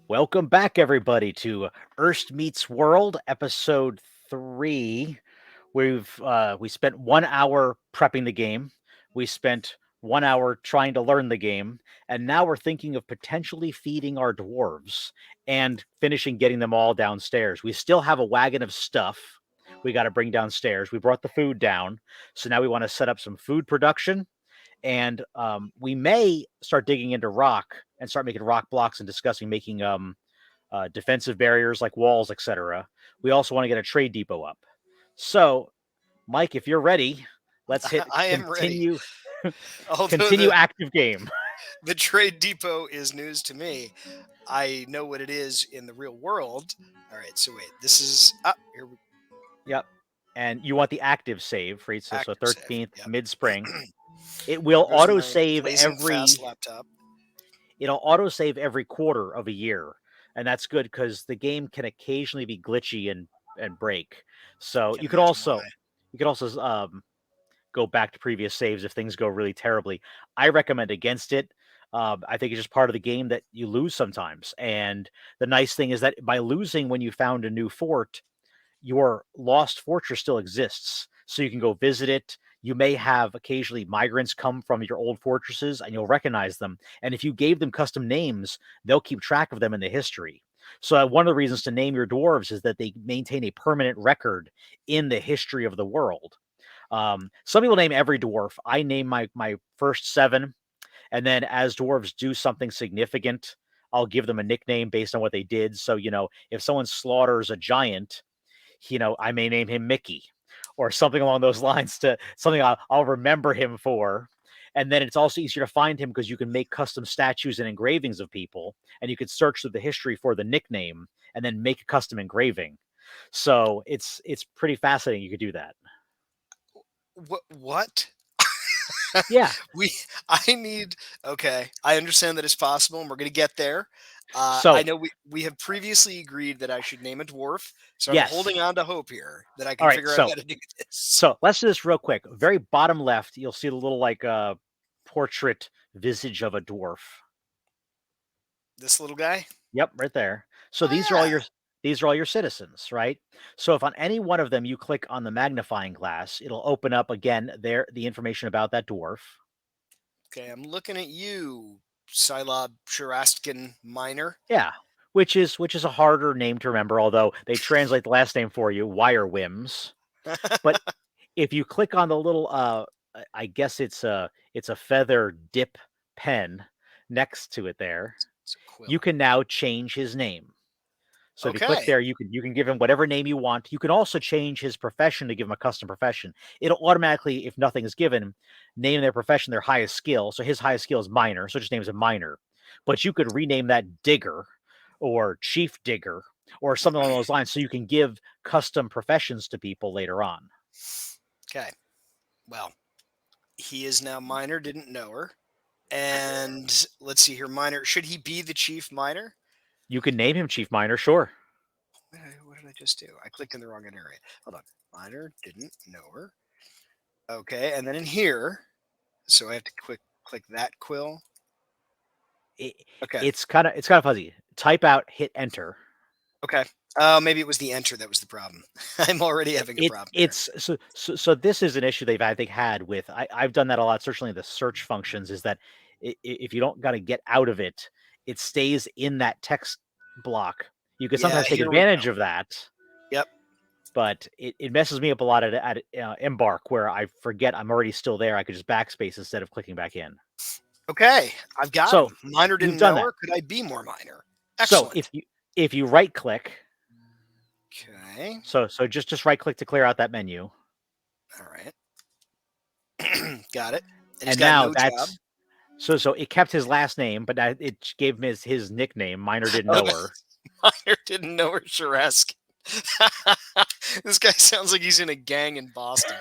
Welcome back, everybody, to Urst Meets World, episode 3. We spent 1 hour prepping the game. We spent 1 hour trying to learn the game, and now we're thinking of potentially feeding our dwarves and finishing getting them all downstairs. We still have a wagon of stuff we got to bring downstairs. We brought the food down, so now we want to set up some food production, and we may start digging into rock and start making rock blocks and discussing making defensive barriers like walls, etc. We also want to get a trade depot up. So, Mike, if you're ready, let's hit I am ready. continue. Although Continue the active game. the trade depot is news to me. I know what it is in the real world. All right, so wait, this is here we Yep. And you want the active save, right? So active save. 13th Yep. mid spring. It will There goes auto my save blazing fast every laptop. it'll auto save every quarter of a year. And that's good because the game can occasionally be glitchy and break. So Can't imagine why. you could also go back to previous saves if things go really terribly. I recommend against it. I think it's just part of the game that you lose sometimes. And the nice thing is that by losing when you found a new fort, your lost fortress still exists. So you can go visit it. You may have occasionally migrants come from your old fortresses and you'll recognize them. And if you gave them custom names, they'll keep track of them in the history. So one of the reasons to name your dwarves is that they maintain a permanent record in the history of the world. Some people name every dwarf. I name my first 7, and then as dwarves do something significant, I'll give them a nickname based on what they did. So if someone slaughters a giant, I may name him Mickey or something along those lines to something I'll remember him for. And then it's also easier to find him because you can make custom statues and engravings of people, and you could search through the history for the nickname and then make a custom engraving. So it's pretty fascinating. You could do that. What? Yeah. we I need okay. I understand that it's possible and we're gonna get there. I So know we have previously agreed that I should name a dwarf, so I'm yes. holding on to hope here that I All can right. figure out So how to do this. So let's do this real quick. Very bottom left, you'll see the little portrait visage of a dwarf. This little guy? Yep, right there. So Oh yeah. these are all your citizens, right? So if on any one of them you click on the magnifying glass, it'll open up again there the information about that dwarf. Okay, I'm looking at you, Silob Shurastkin Minor. Yeah. Which is a harder name to remember, although they translate the last name for you, Wire Whims. But if you click on the little I guess it's a feather dip pen next to it there, It's a you quill. can now change his name. So if you click Okay. there, you can give him whatever name you want. You can also change his profession to give him a custom profession. It'll automatically, if nothing is given, name their profession their highest skill. So his highest skill is miner, so it just names him miner. But you could rename that digger or chief digger or something along those lines so you can give custom professions to people later on. Okay. Well, he is now Minor, didn't know her. And let's see here, Minor. Should he be the chief miner? You can name him chief miner, sure. What did I just do? I clicked in the wrong area. Hold on. Minor, didn't know her. Okay, and then in here, so I have to click that quill. It, Okay. it's kind of fuzzy. Type out, hit enter. Okay. Maybe it was the enter that was the problem. I'm already having a problem here. So this is an issue they've had with I've done that a lot. Certainly, the search functions is that if you don't got to get out of it, it stays in that text block. You can Yeah, sometimes take here we go. advantage of that, Yep. but it messes me up a lot at Embark where I forget I'm already still there. I could just backspace instead of clicking back in. Okay, I've got So him. Minor you've didn't done know that. her. Could I be more minor? So Excellent. if you right click, Okay. so just right click to clear out that menu, All right. Got it. And he's and got now no job. that's so it kept his last name, but it gave him his nickname. Minor didn't Oh know no, her. Minor didn't know her. Sharesk. This guy sounds like he's in a gang in Boston.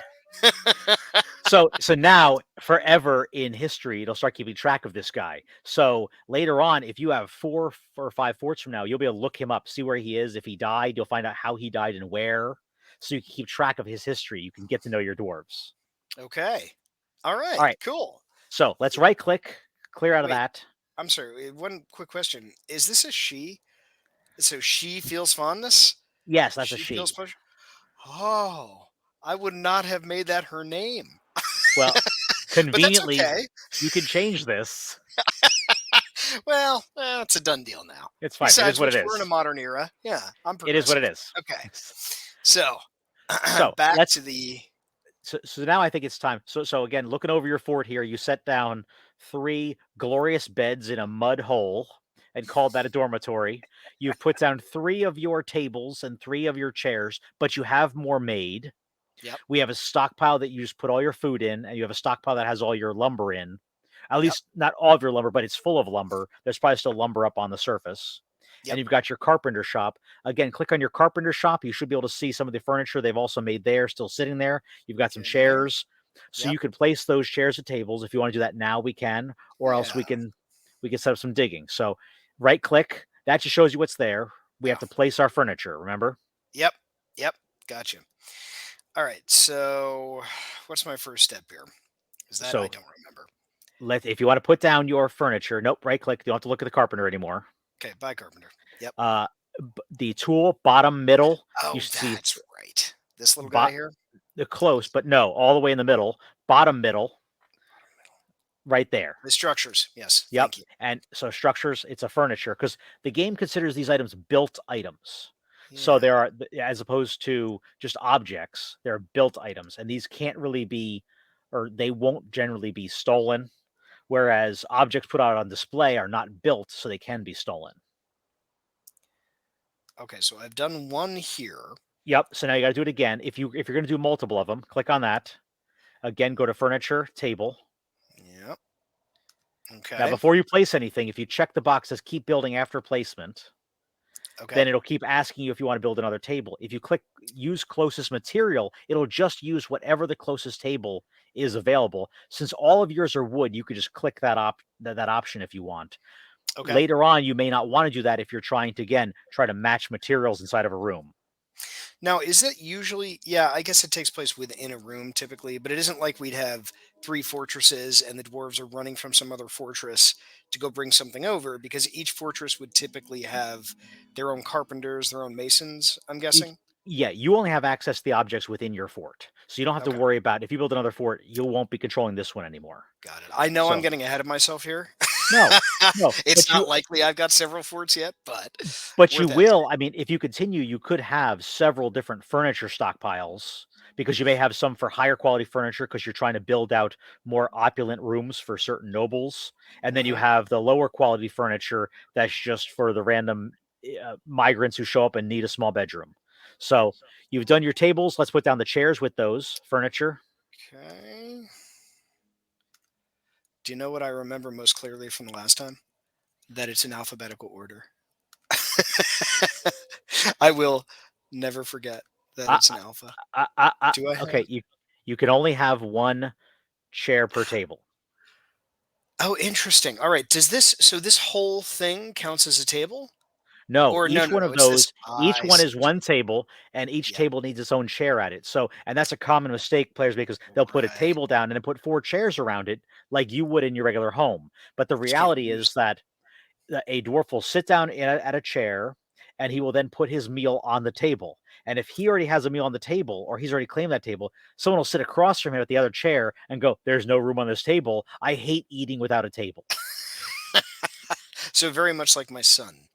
So now forever in history, it'll start keeping track of this guy. So later on, if you have 4 or 5 forts from now, you'll be able to look him up, see where he is. If he died, you'll find out how he died and where. So you can keep track of his history. You can get to know your dwarves. Okay. All All right. right. Cool. So let's right click, clear out of Wait, that. I'm sorry. One quick question: Is this a she? So she feels fondness. Yes, that's a She feels she. pleasure. Oh, I would not have made that her name, Well, but that's conveniently, okay. you can change this. Well, it's a done deal now. It's fine. It is Besides what it which, we're in a is. modern era. Yeah, I'm It is what progressive. it is. Okay, so So back let's to the. so now I think it's time. So again, looking over your fort here, you set down 3 glorious beds in a mud hole and called that a dormitory. You've put down 3 of your tables and 3 of your chairs, but you have more made. Yep, We have a stockpile that you just put all your food in, and you have a stockpile that has all your lumber in. At yep, least not all of your lumber, but it's full of lumber. There's probably still lumber up on the surface. And yep. you've got your carpenter shop. Again, click on your carpenter shop. You should be able to see some of the furniture they've also made there, still sitting there. You've got some Okay. chairs. So Yep. you can place those chairs at tables. If you want to do that now, we can, or else Yeah. we can set up some digging. So right click, that just shows you what's there. We have Oh. to place our furniture, remember? Yep. Yep. Gotcha. All right. So, what's my first step here? Is that I So don't remember. let if you want to put down your furniture, nope, right click. You don't have to look at the carpenter anymore. Okay. Bye, carpenter. Yep. Uh, the tool bottom middle, you Oh, should see that's right. This little guy bot here. the That close, is but no, all the way in the middle, bottom middle, bottom middle. right there. The structures. Yes. Yep. Thank you. And so structures, it's a furniture because the game considers these items built items. So Yeah. there are, as opposed to just objects, they're built items, and these can't really be, or they won't generally be stolen. Whereas objects put out on display are not built, so they can be stolen. Okay. So I've done one here. Yep. So now you got to do it again. If you're going to do multiple of them, click on that. Again, go to furniture, table. Yep. Now, Okay. before you place anything, if you check the box that says keep building after placement, Okay. then it'll keep asking you if you want to build another table. If you click use closest material, it'll just use whatever the closest table is available. Since all of yours are wood, you could just click that option if you want. Okay. Later on, you may not want to do that if you're trying to again try to match materials inside of a room. Now, is that usually, yeah, I guess it takes place within a room typically, but it isn't like we'd have three fortresses and the dwarves are running from some other fortress to go bring something over because each fortress would typically have their own carpenters, their own masons, I'm Each, guessing. yeah, you only have access to the objects within your fort, so you don't have to Okay, worry about if you build another fort, you won't be controlling this one anymore. got it. I know I'm So getting ahead of myself here. no, no, It's not likely I've got several forts yet, but but you worth will. asking. I mean, if you continue, you could have several different furniture stockpiles because you may have some for higher quality furniture because you're trying to build out more opulent rooms for certain nobles, and then you Hmm. have the lower quality furniture that's just for the random migrants who show up and need a small bedroom. So you've done your tables. Let's put down the chairs with those furniture. Okay. Do you know what I remember most clearly from the last time? That it's in alphabetical order. I will never forget that I, it's an alpha. Do I have? okay, you can only have one chair per table. Oh, interesting. All right. Does this so this whole thing counts as a table? No, Or no, each no, one no. of It's this. those, each I one see is what you one table, and each mean. Yep. table needs its own chair at it. So, and that's a common mistake players make because they'll put a Right. table down and then put 4 chairs around it like you would in your regular home. But the But you can't reality is use. that a dwarf will sit down at a chair and he will then put his meal on the table. And if he already has a meal on the table or he's already claimed that table, someone will sit across from him at the other chair and go, "There's no room on this table. I hate eating without a table." So very much like my son.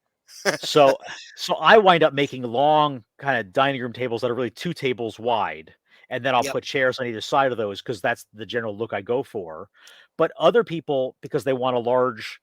So so I wind up making long kind of dining room tables that are really 2 tables wide, and then I'll Yep. put chairs on either side of those because that's the general look I go for. But other people, because they want a large,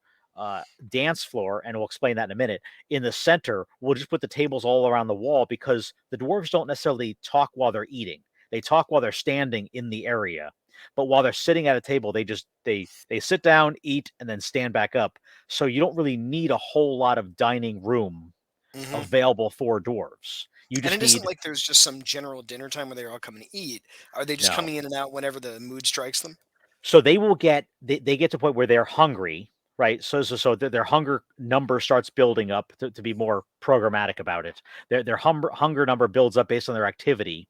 dance floor, and we'll explain that in a minute, in the center, we'll just put the tables all around the wall because the dwarves don't necessarily talk while they're eating. They talk while they're standing in the area, but while they're sitting at a table, they sit down, eat, and then stand back up. So you don't really need a whole lot of dining room Hmm. available for dwarves. You And just it isn't need like there's just some general dinner time where they all come and eat. Are they just no. coming in and out whenever the mood strikes them? So they get to a point where they're hungry, right? So their hunger number starts building up to be more programmatic about it. Their hunger number builds up based on their activity.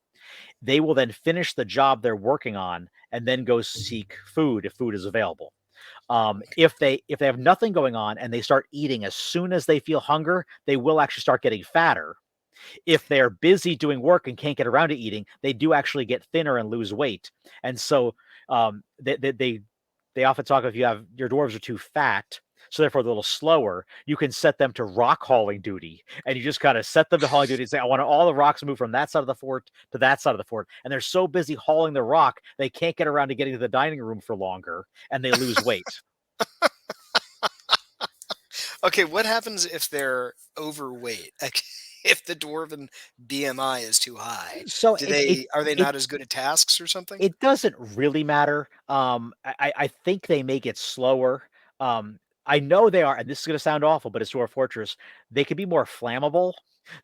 They will then finish the job they're working on and then go seek food if food is available. If they have nothing going on and they start eating as soon as they feel hunger, they will actually start getting fatter. If they're busy doing work and can't get around to eating, they do actually get thinner and lose weight. And so they often talk if you have your dwarves are too fat, so therefore they're a little slower. You can set them to rock hauling duty, and you just kind of set them to hauling duty and say, "I want all the rocks moved from that side of the fort to that side of the fort." And they're so busy hauling the rock they can't get around to getting to the dining room for longer, and they lose weight. Okay, what happens if they're overweight? Like, if the dwarven BMI is too high, So do they are they it not as good at tasks or something? It doesn't really matter. I think they may get slower. I know they are, and this is gonna sound awful, but it's Dwarf Fortress. They can be more flammable,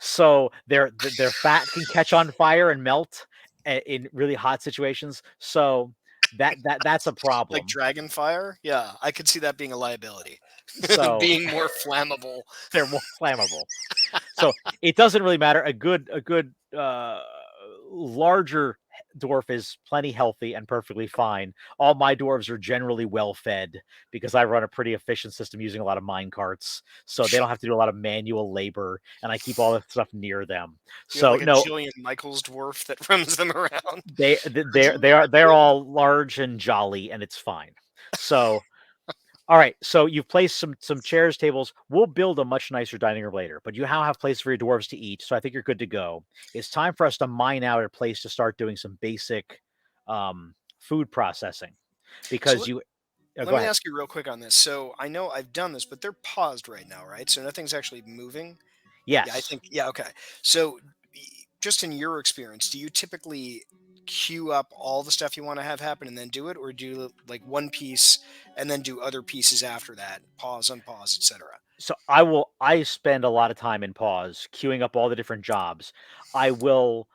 so their fat can catch on fire and melt in really hot situations. So that's a Like problem. dragon fire? Yeah, I could see that being a liability. So Being more flammable. they're more flammable. So it doesn't really matter. A good larger dwarf is plenty healthy and perfectly fine. All my dwarves are generally well fed because I run a pretty efficient system using a lot of mine carts, so they don't have to do a lot of manual labor, and I keep all the stuff near them. You have So like a no, Jillian Michaels dwarf that runs them around. Are you they're all large and jolly, and it's fine. So all right, so you've placed some chairs, tables. We'll build a much nicer dining room later, but you now have place for your dwarves to eat, so I think you're good to go. It's time for us to mine out a place to start doing some basic food processing so because you let go me ahead. ask you real quick on this. So I know I've done this, but they're paused right now, right? So nothing's actually moving. Yeah, I Yes. think yeah, okay. So y- just in your experience, do you typically queue up all the stuff you want to have happen and then do it, or do you like one piece and then do other pieces after that? Pause, unpause, etc. So I spend a lot of time in pause queuing up all the different jobs. I will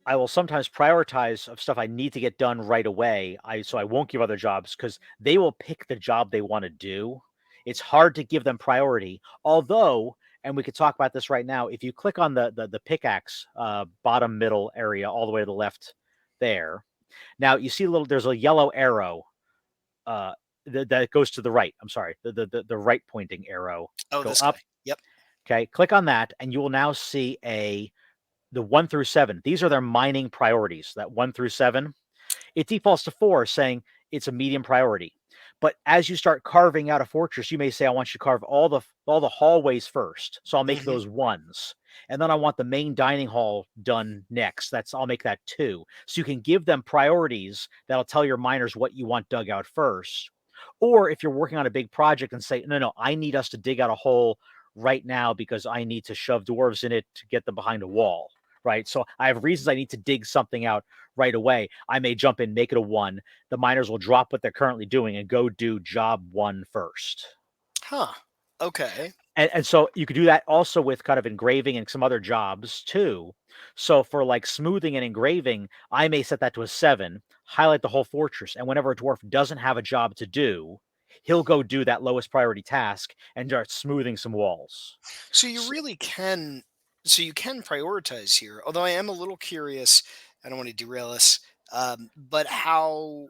I will sometimes prioritize of stuff I need to get done right away. I won't give other jobs because they will pick the job they want to do. It's hard to give them priority. Although, and we could talk about this right now, if you click on the pickaxe bottom middle area all the way to the left there, now you see a little there's a yellow arrow uh that goes to the right. I'm sorry, the right pointing arrow. Oh, Go this up. guy. Yep. Okay, click on that, and you will now see a the 1 through 7. These are their mining priorities, that 1 through 7. It defaults to 4, saying it's a medium priority. But as you start carving out a fortress, you may say, I want you to carve all the hallways first. So I'll make Hmm. those ones. And then I want the main dining hall done next. I'll make that 2. So you can give them priorities that'll tell your miners what you want dug out first. Or if you're working on a big project and say, no, I need us to dig out a hole right now because I need to shove dwarves in it to get them behind a wall. Right. So I have reasons I need to dig something out right away. I may jump in, make it a 1. The miners will drop what they're currently doing and go do job 1 first. Huh. Okay. And so you could do that also with kind of engraving and some other jobs too. So for like smoothing and engraving, I may set that to a 7, highlight the whole fortress, and whenever a dwarf doesn't have a job to do, he'll go do that lowest priority task and start smoothing some walls. So you S really can. So you can prioritize here. Although I am a little curious. I don't want to derail us. But how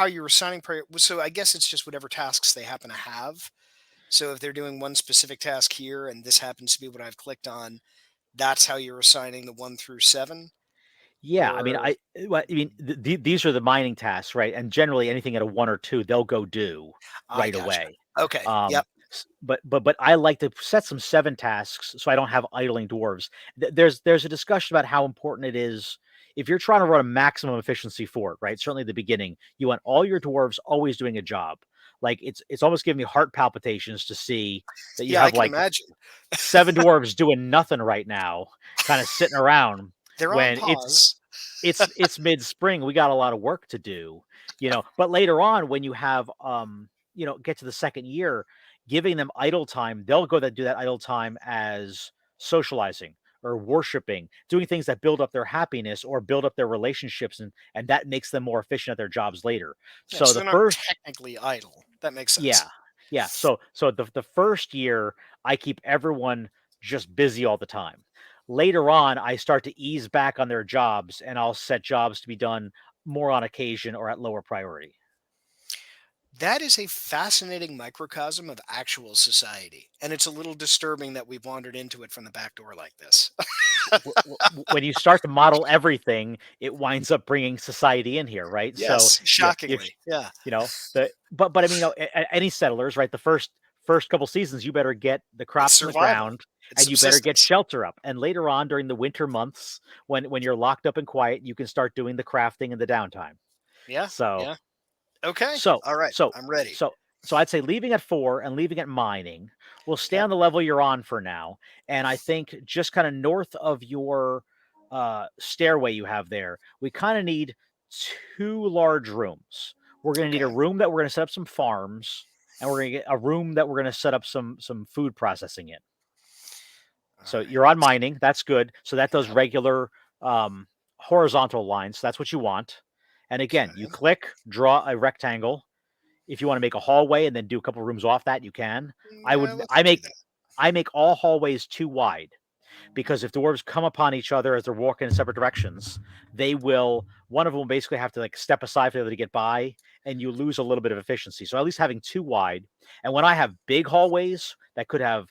you're assigning prior. So I guess it's just whatever tasks they happen to have. So if they're doing one specific task here, and this happens to be what I've clicked on, that's how you're assigning the 1 through 7. Yeah, I mean, Or these are the mining tasks, right? And generally, anything at a 1 or 2, they'll go do I right gotcha. away. Okay. Yep. But I like to set some 7 tasks so I don't have idling dwarves. There's a discussion about how important it is if you're trying to run a maximum efficiency fort, right? Certainly at the beginning, you want all your dwarves always doing a job. Like it's almost giving me heart palpitations to see that you Yeah, I have can like imagine. 7 dwarves doing nothing right now, kind of sitting around They're on when it's pause. it's mid-spring, we got a lot of work to do, but later on when you have, get to the 2nd year, giving them idle time, they'll go do that idle time as socializing or worshiping, doing things that build up their happiness or build up their relationships, and that makes them more efficient at their jobs later. Yeah, So so the they're not first technically idle. That makes Yeah. sense. Yeah, so the first year, I keep everyone just busy all the time. Later on, I start to ease back on their jobs, and I'll set jobs to be done more on occasion or at lower priority. That is a fascinating microcosm of actual society, and it's a little disturbing that we've wandered into it from the back door like this. When you start to model everything, it winds up bringing society in here, right? So Yes, you shockingly. Yeah, the but I mean, any settlers, right? The first couple seasons, you better get the it's crops in the survival. ground, It's and you better get subsistence. shelter up. And later on, during the winter months, when you're locked up and quiet, you can start doing the crafting in the downtime. Yeah, So yeah. Okay. so All right. so I'm ready. so so I'd say leaving at 4 and leaving at mining. We'll stay Okay. on the level you're on for now, and I think just kinda north of your, stairway you have there, we kinda need 2 large rooms. We're gonna need a Okay. room that we're gonna set up some farms, and we're gonna get a room that we're gonna set up some food processing in. All So right. you're on mining, that's good. So that does Yep. regular, um, horizontal lines, that's what you want. And again, you Okay. click, draw a rectangle. If you wanna make a hallway and then do a couple rooms off that, you can. I Yeah, would let's do that. I make all hallways too wide because if dwarves come upon each other as they're walking in separate directions, they will one of them will basically have to, like, step aside for the other to get by, and you lose a little bit of efficiency. So at least having 2 wide, and when I have big hallways that could have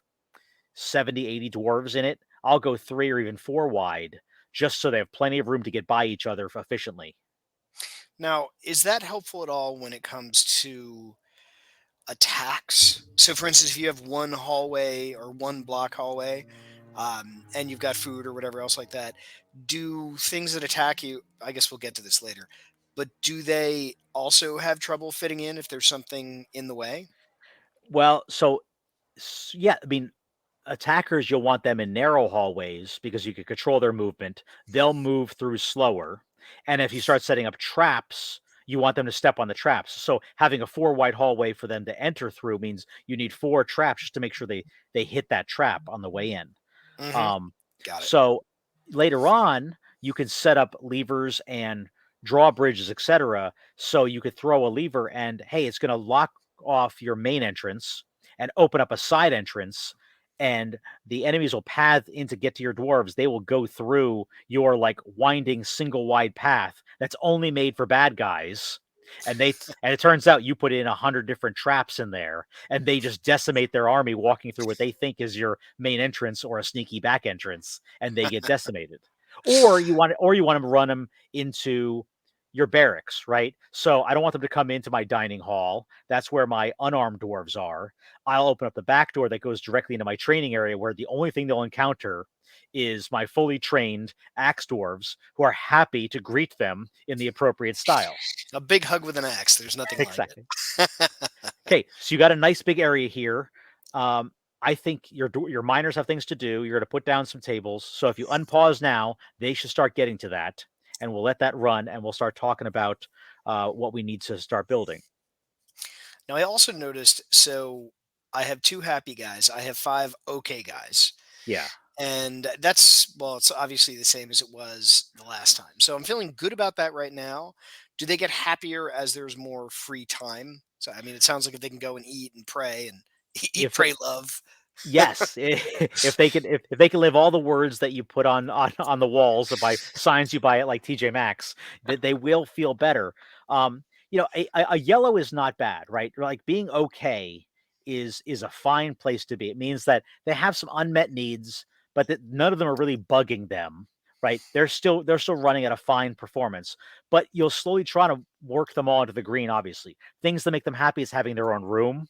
70, 80 dwarves in it, I'll go 3 or even 4 wide just so they have plenty of room to get by each other efficiently. Now, is that helpful at all when it comes to attacks? So, for instance, if you have one hallway or one block hallway, and you've got food or whatever else like that, do things that attack you? I guess we'll get to this later. But do they also have trouble fitting in if there's something in the way? Well, so yeah, I mean, attackers, you'll want them in narrow hallways because you can control their movement. They'll move through slower. And if you start setting up traps, you want them to step on the traps. So having a 4 wide hallway for them to enter through means you need 4 traps just to make sure they hit that trap on the way in. Mm-hmm. Um, Got it. so later on, you can set up levers and drawbridges, etc. So you could throw a lever and hey, it's going to lock off your main entrance and open up a side entrance. And the enemies will path in to get to your dwarves. They will go through your like winding single wide path that's only made for bad guys. And it turns out you put in 100 different traps in there, and they just decimate their army walking through what they think is your main entrance or a sneaky back entrance, and they get decimated. Or you want to run them into your barracks, right? So I don't want them to come into my dining hall. That's where my unarmed dwarves are. I'll open up the back door that goes directly into my training area where the only thing they'll encounter is my fully trained axe dwarves who are happy to greet them in the appropriate style. A big hug with an axe. There's nothing like Exactly. it. Okay, so you got a nice big area here. Um, I think your miners have things to do. You're going to put down some tables. So if you unpause now, they should start getting to that, and we'll let that run, and we'll start talking about what we need to start building. Now, I also noticed, so I have two happy guys. I have five okay guys. Yeah. And that's, well, it's obviously the same as it was the last time. So I'm feeling good about that right now. Do they get happier as there's more free time? So, I mean, it sounds like if they can go and eat and pray and eat, If they, pray, love. yes, if they can live all the words that you put on the walls by signs you buy at like TJ Maxx, that they will feel better. A yellow is not bad, right? Like being okay is a fine place to be. It means that they have some unmet needs, but that none of them are really bugging them, right? They're still running at a fine performance, but you'll slowly try to work them all into the green. Obviously, things that make them happy is having their own room,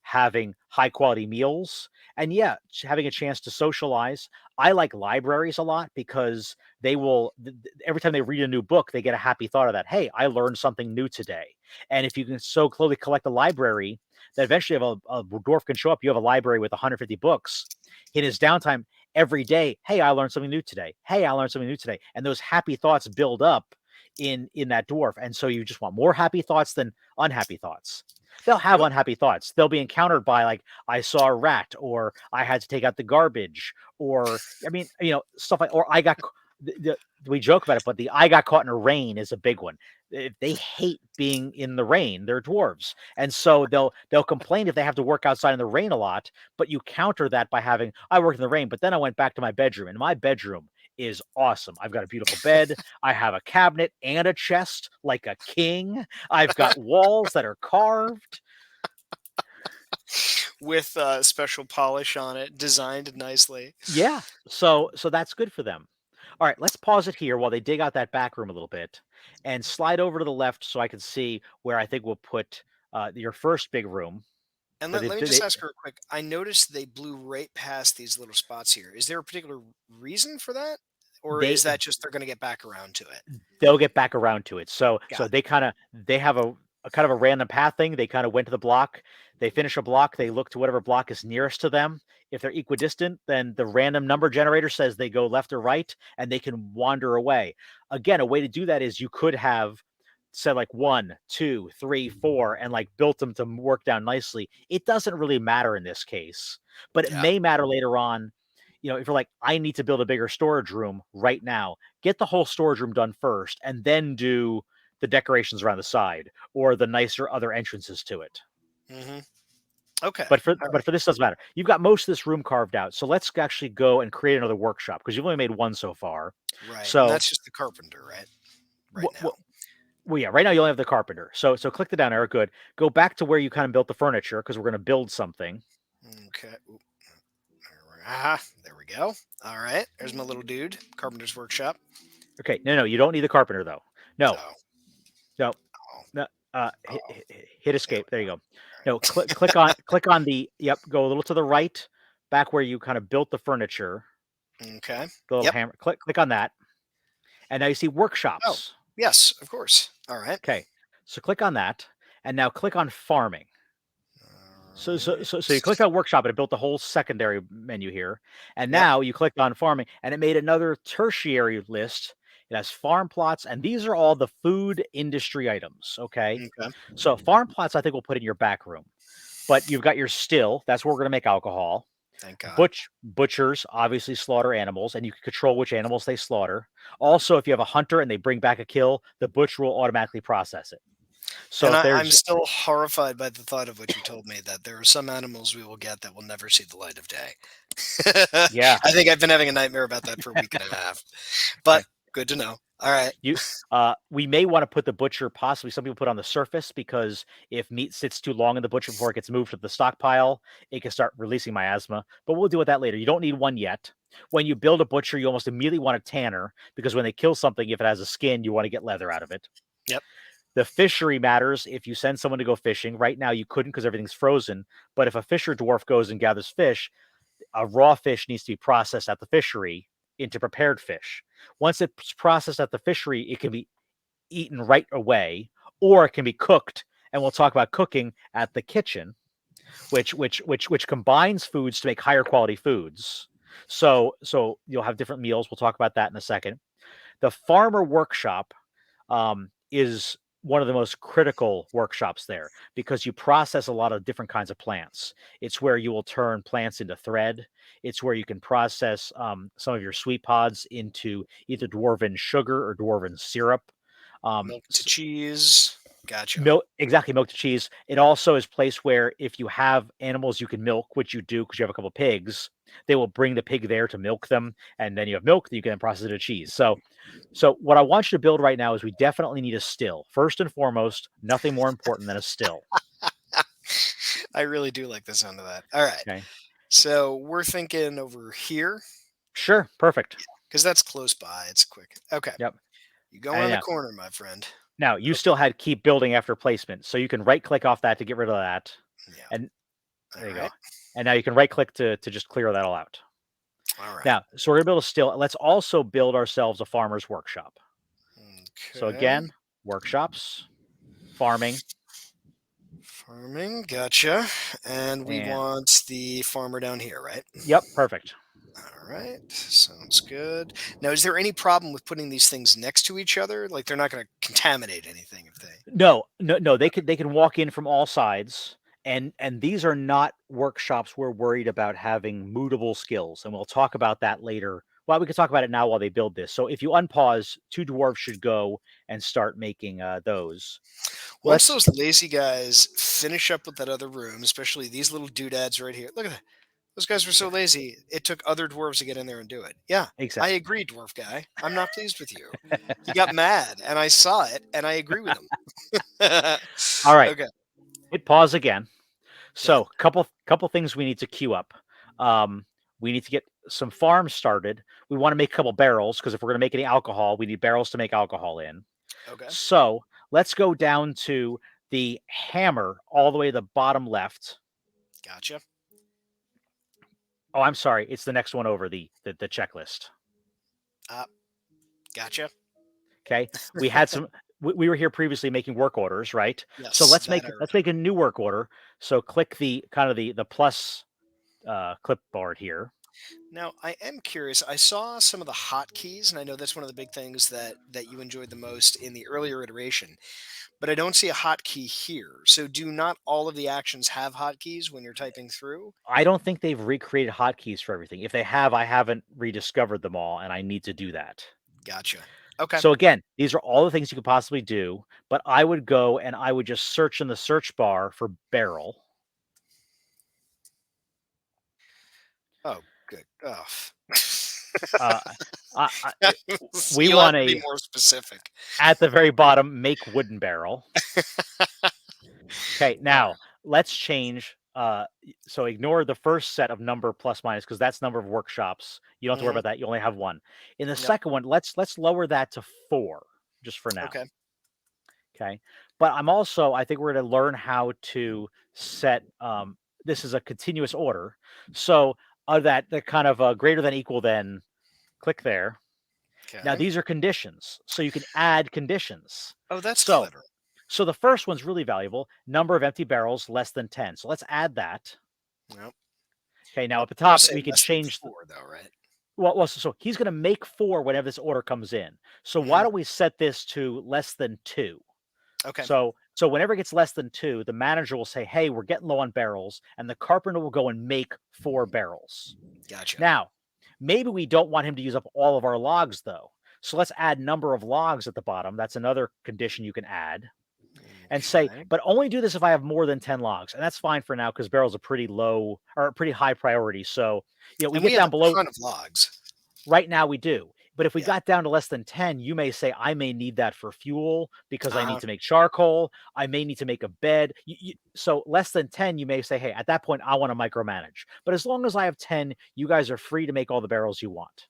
having high quality meals, and yeah, having a chance to socialize. I like libraries a lot because every time they read a new book, they get a happy thought of that. Hey, I learned something new today. And if you can so slowly collect a library that eventually if a dwarf can show up, you have a library with 150 books in his downtime every day. Hey, I learned something new today. Hey, I learned something new today. And those happy thoughts build up in that dwarf. And so you just want more happy thoughts than unhappy thoughts. They'll have What? unhappy thoughts. They'll be encountered by like, I saw a rat, or I had to take out the garbage, or I mean, stuff like, or we joke about it, but the I got caught in a rain is a big one. They hate being in the rain. They're dwarves, and so they'll complain if they have to work outside in the rain a lot. But you counter that by having I worked in the rain, but then I went back to my bedroom, and my bedroom is awesome. I've got a beautiful bed. I have a cabinet and a chest like a king. I've got walls that are carved. with special polish on it, designed nicely. Yeah. So that's good for them. All right, let's pause it here while they dig out that back room a little bit and slide over to the left so I can see where I think we'll put your first big room. And So let me just ask real quick. I noticed they blew right past these little spots here. Is there a particular reason for that? Or they is that just they're going to get back around to it? they'll get back around to it. So Got it. they have a kind of a random path thing. They kind of went to the block. They finish a block. They look to whatever block is nearest to them. If they're equidistant, then the random number generator says they go left or right, and they can wander away. Again, a way to do that is you could have said like 1, 2, 3, 4, and like built them to work down nicely. It doesn't really matter in this case, but it Yeah. may matter later on. If you're like, I need to build a bigger storage room right now, get the whole storage room done first and then do the decorations around the side or the nicer other entrances to it. hmm Okay. But for All but right. for this doesn't matter. You've got most of this room carved out. So let's actually go and create another workshop because you've only made one so far. Right. And So that's just the carpenter, right? Right wh- now. wh- well, yeah, right now you only have the carpenter. So click the down arrow. Good. Go back to where you kind of built the furniture because we're going to build something. Okay. Oop, ah, there we go. All right. There's my little dude. Carpenter's workshop. Okay. No, you don't need the carpenter though. No, Oh, no, oh, no. Hit, oh. hit There escape. we There you go. go. No, click on the. Yep. Go a little to the right, back where you kind of built the furniture. Okay. The little Yep. hammer. Click on that, and now you see Oh, workshops. yes, of course. All right. Okay. So click on that, and now click on farming. All So you clicked right. on workshop and it built the whole secondary menu here. And Yep. now you clicked on farming and it made another tertiary list. It has farm plots, and these are all the food industry items. Okay. Okay. So farm plots, I think we'll put in your back room. But you've got your still. That's where we're gonna make alcohol. Thank God. Butchers obviously slaughter animals, and you can control which animals they slaughter. Also, if you have a hunter and they bring back a kill, the butcher will automatically process it. So And if I'm there's still horrified by the thought of what you told me that there are some animals we will get that will never see the light of day. yeah, I think I've been having a nightmare about that for a week and a half. But okay. good to know. All right. You we may want to put the butcher possibly some people put on the surface because if meat sits too long in the butcher before it gets moved to the stockpile, it can start releasing miasma. But we'll deal with that later. You don't need one yet. When you build a butcher, you almost immediately want a tanner because when they kill something, if it has a skin, you want to get leather out of it. Yep. The fishery matters if you send someone to go fishing. Right now, you couldn't because everything's frozen. But if a fisher dwarf goes and gathers fish, a raw fish needs to be processed at the fishery into prepared fish. Once it's processed at the fishery, it can be eaten right away, or it can be cooked. And we'll talk about cooking at the kitchen, which combines foods to make higher quality foods. So you'll have different meals. We'll talk about that in a second. The farmer workshop is one of the most critical workshops there because you process a lot of different kinds of plants. It's where you will turn plants into thread. It's where you can process some of your sweet pods into either dwarven sugar or dwarven syrup. Um, Milk to cheese. Gotcha. Milk, exactly, milk to cheese. It also is a place where if you have animals you can milk, which you do because you have a couple pigs, they will bring the pig there to milk them, and then you have milk that you can then process into cheese. So what I want you to build right now is we definitely need a still. First and foremost, nothing more important than a still. I really do like the sound of that. All right. Okay. So we're thinking over here Sure. Perfect. because that's close by. It's quick. Okay. Yep. You go And around the corner, my friend. now you Okay. still had keep building after placement. So you can right click off that to get rid of that. Yeah. And All there you go. right. And now you can right click to just clear that all out. All right. Now, so we're gonna build a still. Let's also build ourselves a farmer's workshop. So Okay. again, workshops, farming, Farming. Gotcha. And we and want the farmer down here, right? yep, perfect. All right. Sounds good. Now, is there any problem with putting these things next to each other? Like they're not going to contaminate anything if they. No. They can walk in from all sides, and these are not workshops we're worried about having mutable skills, and we'll talk about that later. Well, we can talk about it now while they build this. So if you unpause, two dwarves should go and start making those. Once Let's those lazy guys finish up with that other room, especially these little doodads right here. Look at that. Those guys were so Yeah, lazy, it took other dwarves to get in there and do it. Yeah, I exactly. agree, dwarf guy. I'm not pleased with you. He got mad, and I saw it, and I agree with him. All right, Okay, hit pause again. okay, So, couple things we need to queue up. Um, we need to get some farms started. We want to make a couple barrels because if we're going to make any alcohol, we need barrels to make alcohol in. okay. So let's go down to the hammer all the way to the bottom left. Gotcha. Oh, I'm sorry. It's the next one over the checklist. Uh, gotcha. Okay. We had some we were here previously making work orders, right? So Yes, that I let's make a remember. new work order. So click the kind of the plus clipboard here. Now, I am curious. I saw some of the hotkeys, and I know that's one of the big things that you enjoyed the most in the earlier iteration. But I don't see a hotkey here. So, do not all of the actions have hotkeys when you're typing through? I don't think they've recreated hotkeys for everything. If they have, I haven't rediscovered them all, and I need to do that. Gotcha. Okay. So again, these are all the things you could possibly do, but I would go and I would just search in the search bar for barrel. Oh, good. Oh. Uh, we You'll have want to be a more specific. at the very bottom make wooden barrel. Okay, All now right. let's change. So ignore the first set of number plus minus because that's number of workshops. You don't have to worry Hmm. about that. You only have one. In the Yep. second one, let's lower that to 4 just for now. Okay. Okay. But I think we're going to learn how to set, this is a continuous order. So that the kind of greater than equal than, click there. Now Okay. these are conditions. So you can add conditions. Oh, that's So, clever. so the first one's really valuable. Number of empty barrels less than 10. So let's add that. Yep. Okay. Now I at the want top, to say we can less than change four, though, right? so he's going to make 4 whenever this order comes in. So why Hmm. don't we set this to less than 2? Okay. So whenever it gets less than 2, the manager will say, "Hey, we're getting low on barrels," and the carpenter will go and make 4 barrels. Gotcha. Now, maybe we don't want him to use up all of our logs though. So let's add number of logs at the bottom. That's another condition you can add and say, Okay. but only do this if I have more than 10 logs. And that's fine for now because barrels are pretty low or pretty high priority. So, we And we get have down a below ton of logs. right now we do. But if we Yeah. got down to less than 10, you may say, I may need that for fuel because I Uh-huh. need to make charcoal. I may need to make a bed. So less than 10, you may say, hey, at that point, I want to micromanage. But as long as I have 10, you guys are free to make all the barrels you want.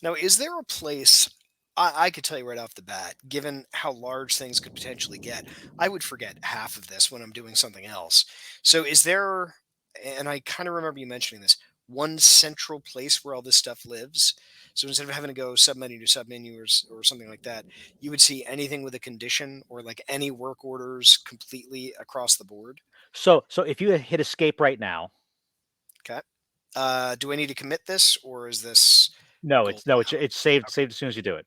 Now, is there a place I could tell you right off the bat, given how large things could potentially get, I would forget half of this when I'm doing something else. So, is there, and I kind of remember you mentioning this, one central place where all this stuff lives? So instead of having to go submenu to submenu or something like that, you would see anything with a condition or like any work orders completely across the board. So if you hit escape right now, Okay. Do I need to commit this or is this no, golden now? it's saved Okay. as soon as you do it.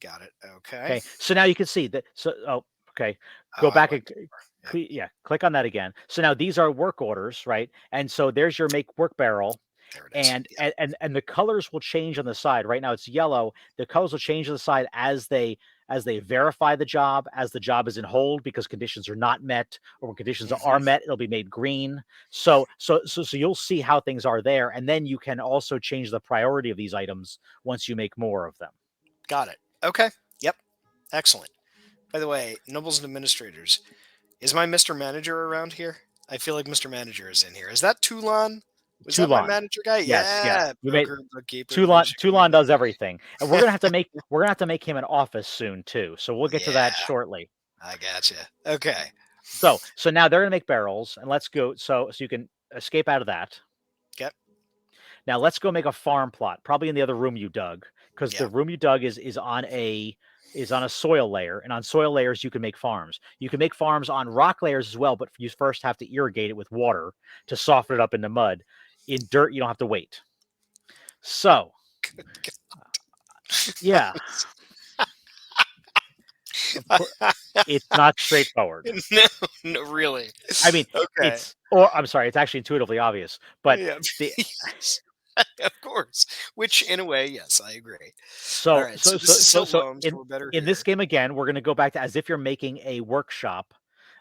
Got it. Okay. Okay. So now you can see that. So, okay. Oh, Go I back went and too far. Yep. yeah, click on that again. So now these are work orders, right? And so there's your make work barrel. There it is. And Yep. and the colors will change on the side. Right now it's yellow. The colors will change on the side as they verify the job, as the job is in hold because conditions are not met, or when conditions are Hmm. met, it'll be made green. So you'll see how things are there, and then you can also change the priority of these items once you make more of them. Got it. Okay. Yep. Excellent. By the way, nobles and administrators, is my Mr. Manager around here? I feel like Mr. Manager is in here. Is that Toulon? Was that my Toulon. manager guy? Yes, Yeah. yes. We made Broker, bookkeeper, Toulon administrator. does everything. And we're gonna have to make him an office soon too. So we'll get to Yeah. that shortly. I gotcha. Okay. So now they're gonna make barrels, and let's go. So you can escape out of that. Okay. Now let's go make a farm plot, probably in the other room you dug, because the Yeah. room you dug is on a soil layer, and on soil layers you can make farms. You can make farms on rock layers as well, but you first have to irrigate it with water to soften it up into mud. In dirt, you don't have to wait. So yeah, of course, it's not straightforward. No, no, really. I mean, Okay. I'm sorry, it's actually intuitively obvious, but Yeah. the Yes. Of course. Which, in a way, yes, I agree. All so right. so So this so is so still so loam, so we're better in this here. game again, we're going to go back to as if you're making a workshop.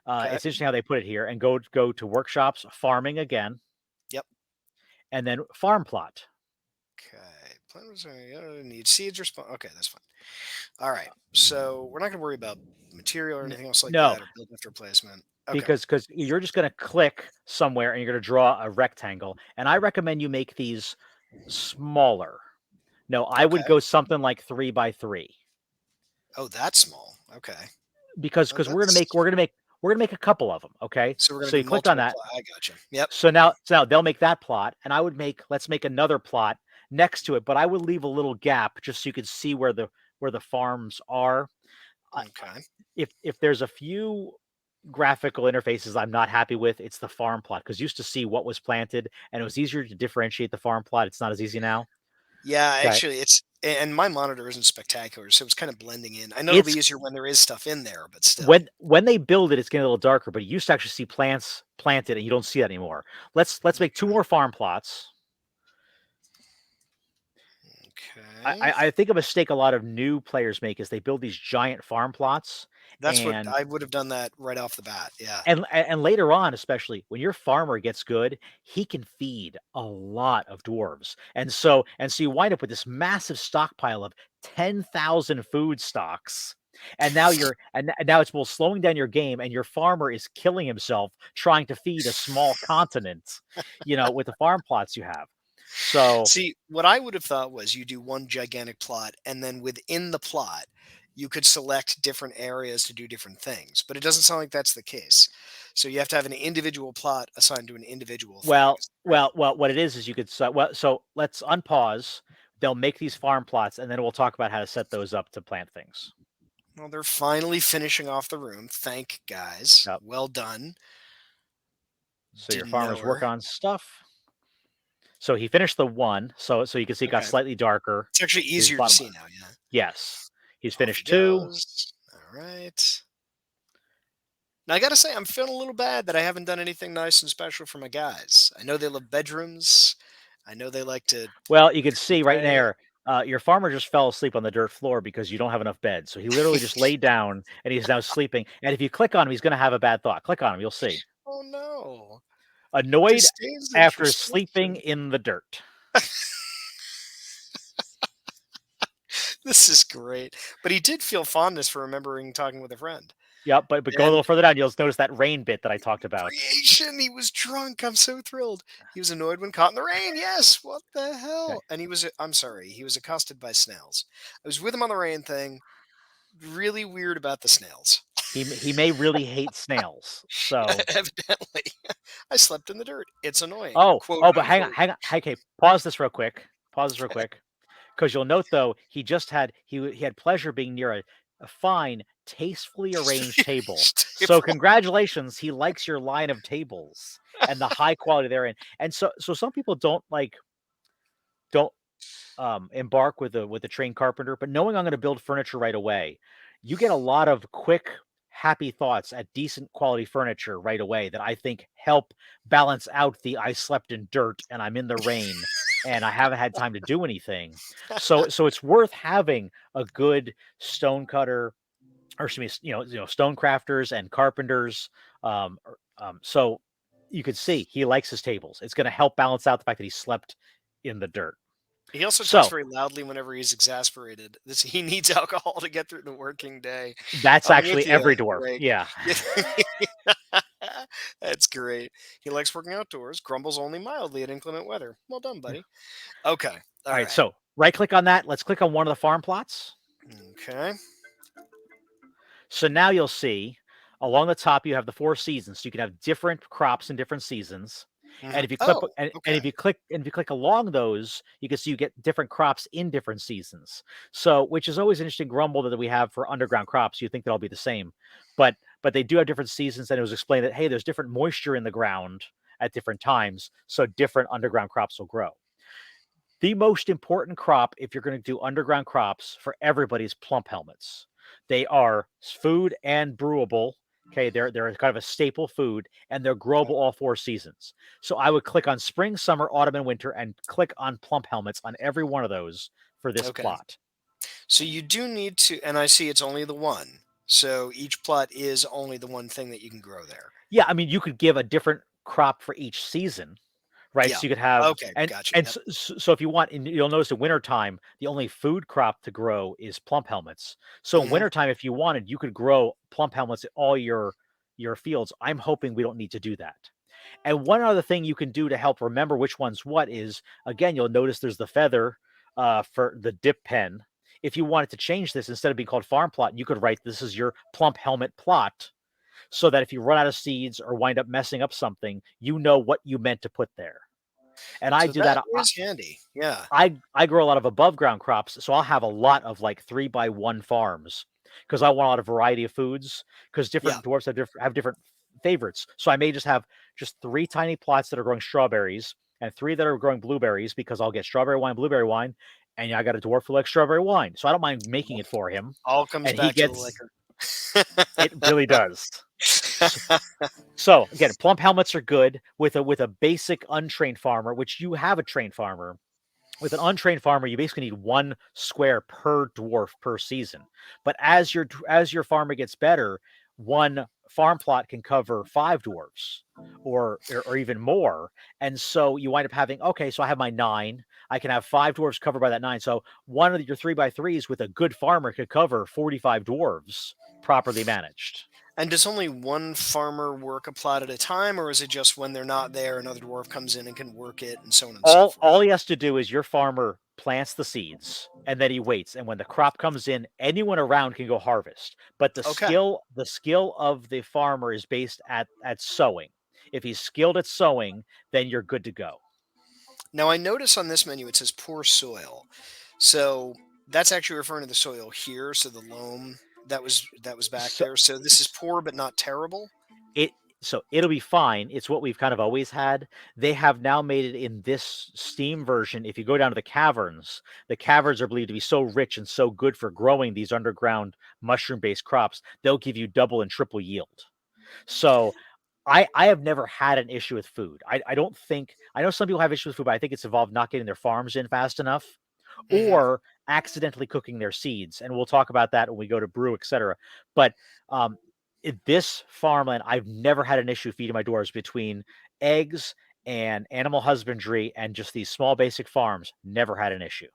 Okay. It's interesting how they put it here, and go to workshops, farming again, Yep. and then farm plot. Okay. Plant was need seeds. Okay, that's fine. All right. So we're not going to worry about material or N- anything else like No, that or build after placement. Okay. because you're just going to click somewhere and you're going to draw a rectangle. And I recommend you make these smaller. No, I would Okay. go something like 3 by 3 Oh, that's small. Okay. because Oh, we're gonna make that's we're gonna make a couple of them. Okay, so we're going so to you do clicked on multiple that. plot. I gotcha. Yep. So now they'll make that plot, and I would make let's make another plot next to it, but I would leave a little gap just so you could see where the farms are. I, Okay. if there's a few graphical interfaces I'm not happy with, it's the farm plot because used to see what was planted and it was easier to differentiate the farm plot. It's not as easy now. Yeah, Okay, actually, and my monitor isn't spectacular, so it's kind of blending in. I know it'll be it's easier when there is stuff in there, but still. when they build it, it's getting a little darker, but you used to actually see plants planted, and you don't see that anymore. Let's make two Okay. more farm plots. Okay. I think a mistake a lot of new players make is they build these giant farm plots, That's what and I would have done that right off the bat. Yeah. and later on, especially when your farmer gets good, he can feed a lot of dwarves, and so you wind up with this massive stockpile of 10,000 food stocks. And now it's both slowing down your game, and your farmer is killing himself trying to feed a small continent, with the farm plots you have. So See, what I would have thought was you do one gigantic plot, and then within the plot, you could select different areas to do different things. But it doesn't sound like that's the case. So you have to have an individual plot assigned to an individual thing. Well Is that right? well, what it is you could so let's unpause. They'll make these farm plots, and then we'll talk about how to set those up to plant things. Well, they're finally finishing off the room. Thank guys. Yep. Well done. So your Didn't know farmer's working her. on stuff. So he finished the one, so you can see it got Okay. slightly darker. It's actually His easier to bottom see left. now. Yeah. Yes. He's Off he finished two. goes. All right. Now I gotta say, I'm feeling a little bad that I haven't done anything nice and special for my guys. I know they love bedrooms. I know they like to Well, you can cook and see right pray. there, your farmer just fell asleep on the dirt floor because you don't have enough beds. So he literally just laid down and he's now sleeping. And if you click on him, he's going to have a bad thought. Click on him, you'll see. Oh no. Annoyed This stains the after sleeping infrastructure. in the dirt. This is great. But he did feel fondness for remembering talking with a friend. Yep, but go a little And further down, you'll notice that rain bit that I talked about. creation, he was drunk. I'm so thrilled. He was annoyed when caught in the rain. Yes. What the Okay. hell? And I'm sorry, he was accosted by snails. I was with him on the rain thing. Really weird about the snails. He may really hate snails. So Evidently. I slept in the dirt. It's annoying. oh, Quote oh, but unquote. okay, pause this real quick. Pause this real quick. Because you'll note though, he had pleasure being near a fine, tastefully arranged table. So Table. congratulations, he likes your line of tables and the high quality therein. And so some people don't embark with a trained carpenter, but knowing I'm going to build furniture right away, you get a lot of quick, happy thoughts at decent quality furniture right away that I think help balance out the I slept in dirt and I'm in the rain and I haven't had time to do anything. So it's worth having a good stone cutter or excuse me, stone crafters and carpenters. So you could see he likes his tables. It's going to help balance out the fact that he slept in the dirt. He also talks So very loudly whenever he's exasperated. He needs alcohol to get through the working day. that's I'm with actually you, every dwarf. Greg. Yeah. That's great. He likes working outdoors, grumbles only mildly at inclement weather. Well done, buddy. Okay. All All right. right. So right click on that. Let's click on one of the farm plots. Okay. So now you'll see along the top you have the 4 seasons. So you can have different crops in different seasons. And if you click Oh, and okay. if you click along those, you can see you get different crops in different seasons. So which is always an interesting grumble that we have for underground crops. You think they'll all be the same, but they do have different seasons. And it was explained that hey, there's different moisture in the ground at different times, so different underground crops will grow. The most important crop, if you're going to do underground crops for everybody, is plump helmets. They are food and brewable. Okay, they're kind of a staple food, and they're growable Okay. all 4 seasons. So I would click on spring, summer, autumn, and winter, and click on plump helmets on every one of those for this Okay. plot. So you do need to, and I see it's only the one. So each plot is only the one thing that you can grow there. Yeah, I mean you could give a different crop for each season, right? Yeah. So you could have Okay, gotcha. and Yep. so if you want, and you'll notice in wintertime, the only food crop to grow is plump helmets. So in Mhm. wintertime, if you wanted, you could grow plump helmets at all your fields. I'm hoping we don't need to do that. And one other thing you can do to help remember which one's what is, again, you'll notice there's the feather for the dip pen. If you wanted to change this, instead of being called farm plot, you could write this is your plump helmet plot, so that if you run out of seeds or wind up messing up something, you know what you meant to put there. And I So do that that. is handy. Yeah. I grow a lot of above ground crops, so I'll have a lot of like 3 by 1 farms because I want a lot of variety of foods. Because Yeah. different dwarfs have different favorites. So I may just have just 3 tiny plots that are growing strawberries and 3 that are growing blueberries because I'll get strawberry wine, blueberry wine, and I got a dwarf who likes strawberry wine. So I don't mind making Well, it for him, all comes and he back to the gets liquor. it really does. So again, plump helmets are good with a basic untrained farmer, which you have a trained farmer. With an untrained farmer, you basically need 1 square per dwarf per season. But as your farmer gets better, one farm plot can cover 5 dwarfs or even more. And so you wind up having, okay, so I have my 9. I can have 5 dwarfs covered by that 9. So one of your 3 by 3s with a good farmer could cover 45 dwarves properly managed. And does only one farmer work a plot at a time, or is it just when they're not there, another dwarf comes in and can work it, and so on and so All forth? he has to do is your farmer plants the seeds and then he waits. And when the crop comes in, anyone around can go harvest. But the Okay. skill the skill of the farmer is based at sowing. If he's skilled at sowing, then you're good to go. Now I notice on this menu it says poor soil. So that's actually referring to the soil here. So the loam that was back So there. So this is poor but not terrible. it so it'll be fine. It's what we've kind of always had. They have now made it in this Steam version. If you go down to the caverns are believed to be so rich and so good for growing these underground mushroom-based crops, they'll give you double and triple yield. So I have never had an issue with food. I don't think I know some people have issues with food, but I think it's involved not getting their farms in fast enough Hmm. or accidentally cooking their seeds. And we'll talk about that when we go to brew, etc. But um, this farmland, I've never had an issue feeding my dwarves between eggs and animal husbandry and just these small basic farms. Never had an issue.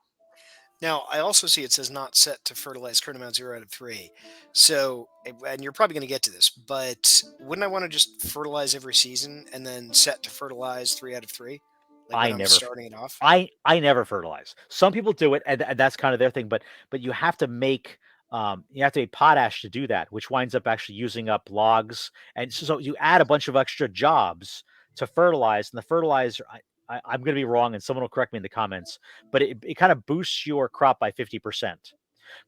Now I also see it says not set to fertilize current amount 0 out of 3. So and you're probably going to get to this, but wouldn't I want to just fertilize every season and then set to fertilize 3 out of 3, like when I I'm never starting it off? I never fertilize. Some people do it, and that's kind of their thing, but you have to make you have to make potash to do that, which winds up actually using up logs, and so you add a bunch of extra jobs to fertilize, and the fertilizer. I'm going to be wrong, and someone will correct me in the comments, but it kind of boosts your crop by 50%.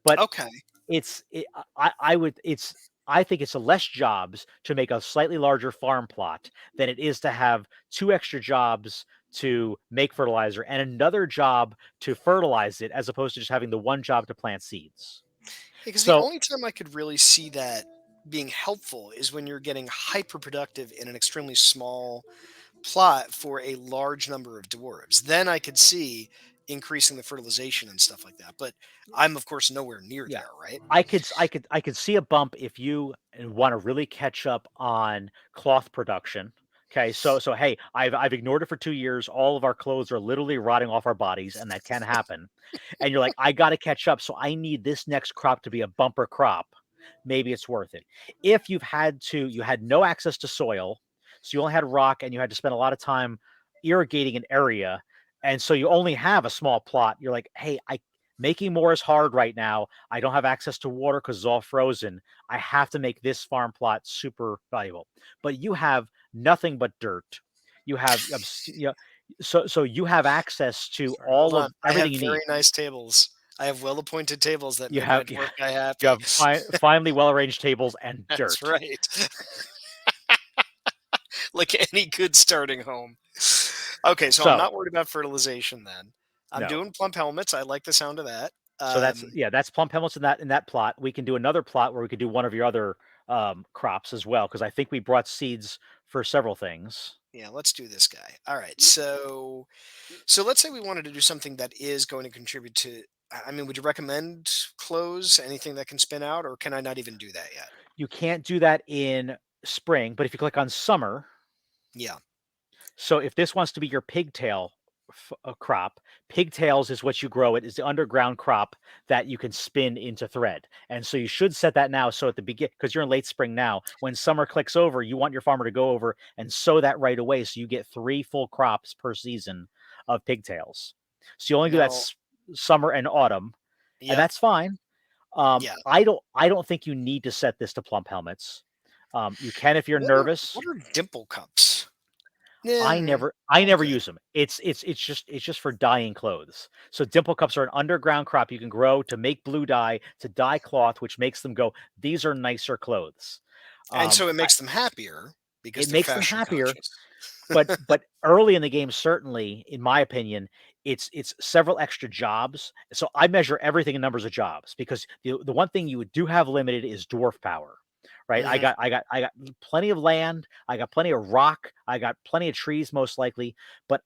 But Okay. it's it, I would it's I think it's a less jobs to make a slightly larger farm plot than it is to have 2 extra jobs to make fertilizer and another job to fertilize it as opposed to just having the one job to plant seeds. Because the So only time I could really see that being helpful is when you're getting hyper productive in an extremely small plot for a large number of dwarves. Then I could see increasing the fertilization and stuff like that. But I'm of course nowhere near yeah, there, right? I could see a bump if you want to really catch up on cloth production. Okay, so hey, I've ignored it for 2 years. All of our clothes are literally rotting off our bodies, and that can happen. And you're like, I got to catch up, so I need this next crop to be a bumper crop. Maybe it's worth it. If you had no access to soil, so you only had rock, and you had to spend a lot of time irrigating an area, and so you only have a small plot. You're like, hey, I making more is hard right now. I don't have access to water because it's all frozen. I have to make this farm plot super valuable. But you have nothing but dirt. You have so you have access to Sorry, hold all on. of I everything have you very need. nice tables. I have well appointed tables that You make my have dwarf guy you happy. have finely well arranged tables and That's dirt. right. Like any good starting home. Okay, so I'm So not worried about fertilization then. I'm no. doing plump helmets. I like the sound of that. So that's plum pellets in that plot. We can do another plot where we could do one of your other crops as well because I think we brought seeds for several things. Yeah, let's do this guy. All right. So let's say we wanted to do something that is going to contribute to I mean, would you recommend clothes, anything that can spin out, or can I not even do that yet? You can't do that in spring, but if you click on summer, Yeah. So if this wants to be your pigtail crop, pigtails is what you grow. It is the underground crop that you can spin into thread. And so you should set that now. So at the begin, because you're in late spring now, when summer clicks over, you want your farmer to go over and sow that right away. So you get 3 full crops per season of pigtails. So you only do that Now, summer and autumn, and yep, that's fine. yeah. I don't think you need to set this to plump helmets. You can if you're nervous. What are dimple cups? I Yeah, never I all never good. use them. It's just for dyeing clothes. So dimple cups are an underground crop you can grow to make blue dye, to dye cloth, which makes them go, these are nicer clothes. And so it I makes them happier because It they're makes them fashion happier, conscious. but early in the game, certainly, in my opinion, it's several extra jobs. So I measure everything in numbers of jobs because the one thing you do have limited is dwarf power, right? I Mhm. got I got I got plenty of land, I got plenty of rock, I got plenty of trees most likely, but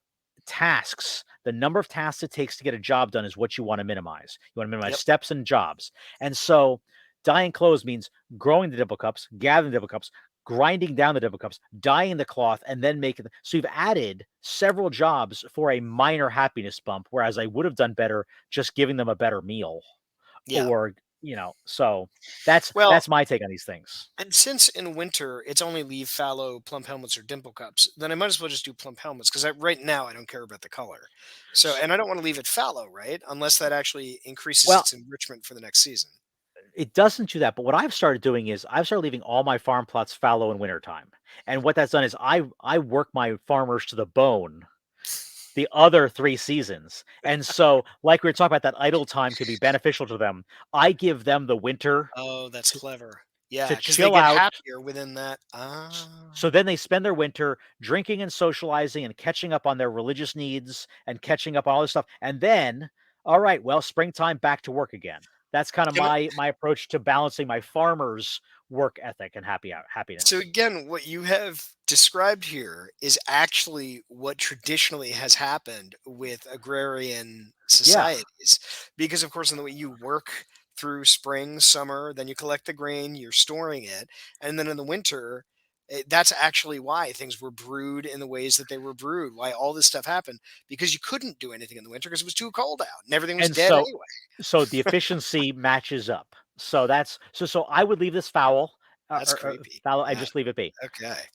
tasks, the number of tasks it takes to get a job done is what you want to minimize. You want to minimize Yep. steps and jobs. And so dyeing clothes means growing the dimple cups, gathering the dimple cups, grinding down the dimple cups, dyeing the cloth, and then making so you've added several jobs for a minor happiness bump, whereas I would have done better just giving them a better meal Yeah. or so that's Well, that's my take on these things. and since in winter it's only leaf fallow, plump helmets, or dimple cups, then I might as well just do plump helmets because right now I don't care about the color. So, S- and I don't want to leave it fallow, right? Unless that actually increases Well, its enrichment for the next season. it doesn't do that, but what I've started doing is I've started leaving all my farm plots fallow in wintertime. And what that's done is I work my farmers to the bone the other 3 seasons. And so, like we were talking about, that idle time could be beneficial to them. I give them the winter Oh, that's to clever. to Yeah, because they chill get out. happier within that. Ah, So then they spend their winter drinking and socializing and catching up on their religious needs and catching up on all this stuff. And then, all right, well, springtime back to work again. That's kind of can my approach to balancing my farmers' work ethic and So happiness. again, what you have described here is actually what traditionally has happened with agrarian Yeah. societies. Because of course, in the way you work through spring, summer, then you collect the grain, you're storing it, and then in the winter, that's actually why things were brewed in the ways that they were brewed. Why all this stuff happened because you couldn't do anything in the winter because it was too cold out and everything was And dead so anyway. so the efficiency matches up. So that's so I would leave this foul That's or creepy. fallow and Yeah. just leave it be. Okay.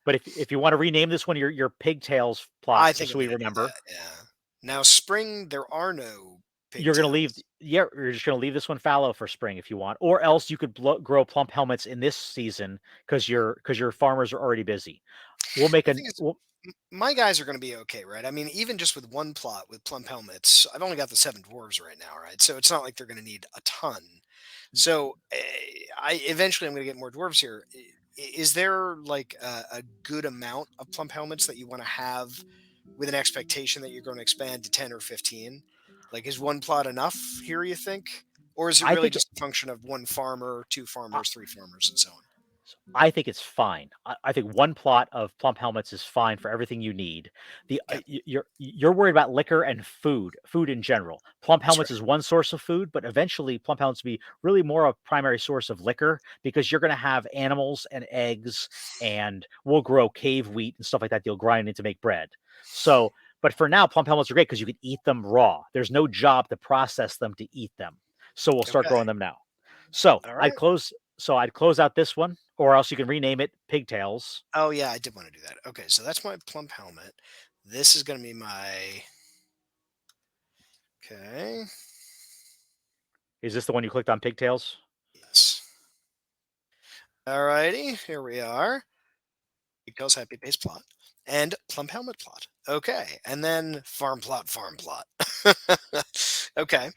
But if you want to rename this one your pigtails plot, I just think so I'm we going to do remember, that. Yeah. Now, spring, there are no you're gonna leave pigtails. you're just gonna leave this one fallow for spring if you want, or else you could grow plump helmets in this season because your farmers are already busy. We'll make The an thing is, we'll, my guys are going to be okay, right? I mean, even just with one plot with plump helmets, I've only got the seven dwarves right now, right? So it's not like they're going to need a ton. So I eventually I'm going to get more dwarves here. Is there like a good amount of plump helmets that you want to have with an expectation that you're going to expand to 10 or 15? Like, is one plot enough here, you think? Or is it I really think just a function of one farmer, two farmers, three farmers, and so on? I think it's fine. I think one plot of plump helmets is fine for everything you need. Okay, You're worried about liquor and food in general. Plump that's helmets right. is one source of food, but eventually plump helmets will be really more a primary source of liquor because you're going to have animals and eggs, and we'll grow cave wheat and stuff like that. You'll grind it to make bread. So, but for now, plump helmets are great because you can eat them raw. There's no job to process them to eat them. So we'll start Okay. growing them now. So All I'd right. close. So I'd close out this one, or else you can rename it Pigtails. Oh yeah, I did want to do that. Okay, so that's my plump helmet. This is going to be my. Okay. Is this the one you clicked on Pigtails? Yes. Alrighty, here we are. Pigtails happy base plot and plump helmet plot. Okay, and then farm plot, farm plot. Okay.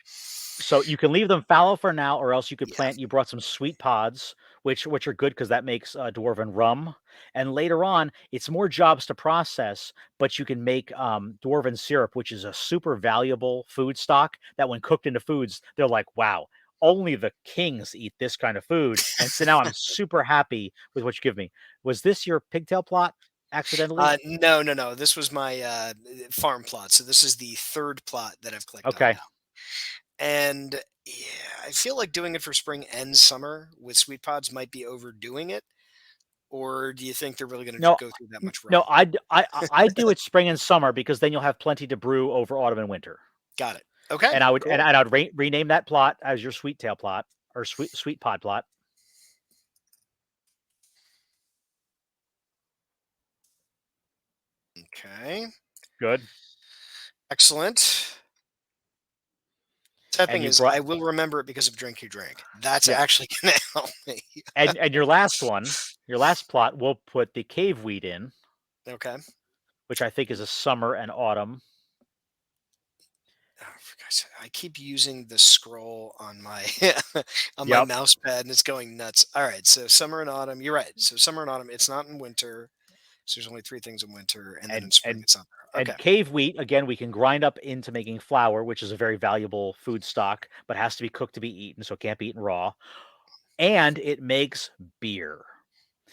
So you can leave them fallow for now, or else you could Yeah. plant. You brought some sweet pods, which are good because that makes dwarven rum. And later on, it's more jobs to process, but you can make dwarven syrup, which is a super valuable food stock. That when cooked into foods, they're like, wow, only the kings eat this kind of food. And so now I'm super happy with what you give me. Was this your pigtail plot accidentally? No, no, no. This was my farm plot. So this is the third plot that I've clicked on Okay. now. And yeah, I feel like doing it for spring and summer with sweet pods might be overdoing it. or do you think they're really going to No, go through that much no, raw? I do it spring and summer because then you'll have plenty to brew over autumn and winter. Got it. Okay, And I would and cool. I'd rename that plot as your sweet tail plot or sweet pod plot. Okay, Good. excellent. Sad And thing you is, brought I will remember it because of Drink You Drank. That's yeah. actually going to help me. And your last one, your last plot, we'll put the cave wheat in, Okay. which I think is a summer and autumn. Oh, for God's sake, I keep using the scroll on my on my Yep. mouse pad and it's going nuts. All right, so summer and autumn. You're right. So summer and autumn. It's not in winter. So there's only three things in winter, and then in And spring and it's not there. and Okay. cave wheat again we can grind up into making flour, which is a very valuable food stock, but has to be cooked to be eaten, so it can't be eaten raw. And it makes beer.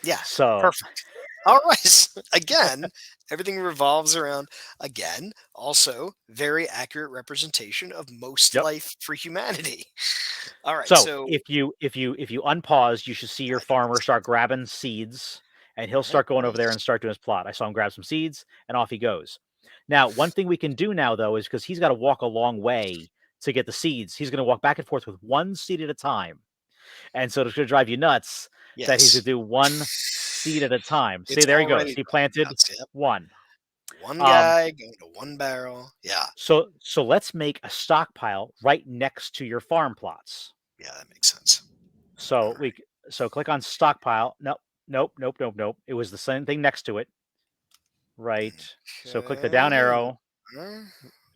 Yeah. So, Perfect. All right. Again, everything revolves around, again, also very accurate representation of most yep. life for humanity. All right. So So, if you unpause, you should see your I think farmer it's start grabbing seeds, and he'll all right. start going over there Nice. and start doing his plot. I saw him grab some seeds, and off he goes. Now, one thing we can do now though is because he's got to walk a long way to get the seeds. He's going to walk back and forth with one seed at a time, and so it's going to drive you nuts that he's going Yes. to do one seed at a time. See, It's there he goes. already He driving me planted nuts. Yep. one. One Um, guy going to one barrel. Yeah. so let's make a stockpile right next to your farm plots. Yeah, that makes sense. All So right. we so click on stockpile. Nope, nope, nope, nope, nope. It was the same thing next to it, right? So click the down Okay. arrow,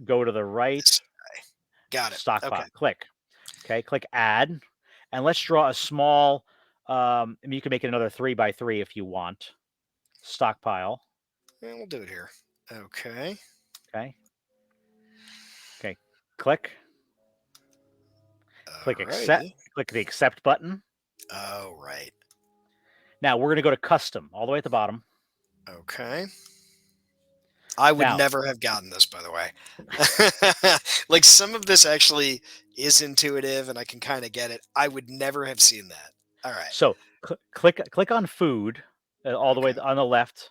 go to the right, This guy. Got it. Okay. stockpile. Click. Okay, click add, and let's draw a small. I mean, you can make it another 3 by 3 if you want. Stockpile. And we'll do it here. Okay. Okay. Okay. Click. Click accept. Alrighty. Click the accept button. Oh, right. Now we're going to go to custom all the way at the bottom. Okay. I would Now, never have gotten this, by the way. Like some of this actually is intuitive and I can kind of get it. I would never have seen that. All right. so click on food all the way Okay. on the left.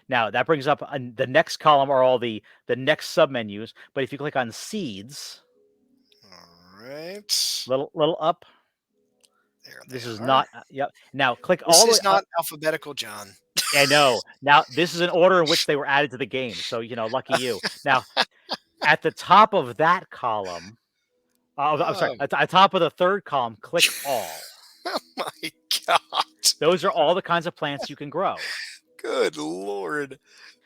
Now that brings up the next column are all the next submenus. But if you click on seeds, All right. little up, There they this is are. not. Yep. Now click This all the way is up. not alphabetical, John. I know. Now this is an order in which they were added to the game. So lucky you. Now at the top of that column, I'm sorry, Oh, at the top of the third column, click all. oh my God. Those are all the kinds of plants you can grow. Good Lord.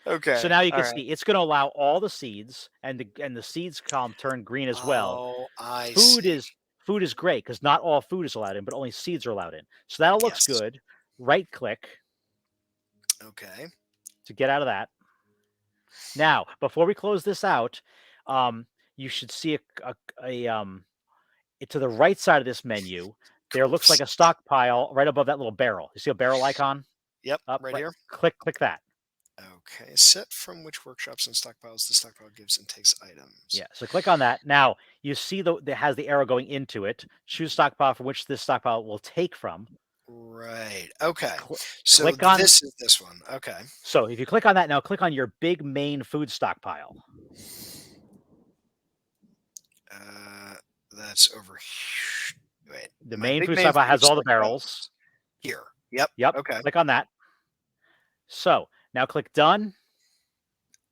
So Okay. now you All can right. see it's going to allow all the seeds, and the seeds column turn green as well. Oh, I Food see. is food is great because not all food is allowed in, but only seeds are allowed in. So that all looks Yes. good. Right click Okay. to get out of that. Now, before we close this out, you should see to the right side of this menu. There looks like Gross. a stockpile right above that little barrel. You see a barrel icon Yep. up Right right. here. Click that. Okay. Set from which workshops and stockpiles the stockpile gives and takes items. Yeah, so click on that. Now you see that has the arrow going into it. Choose stockpile from which this stockpile will take from. Right. Okay. Cl- So Click on. this is this one. Okay. So if you click on that now, click on your big main food stockpile. Uh, that's over here. Wait. The My main big food main stockpile food has all the stockpile barrels. is here. Yep. Yep. Okay. Click on that. So now click done.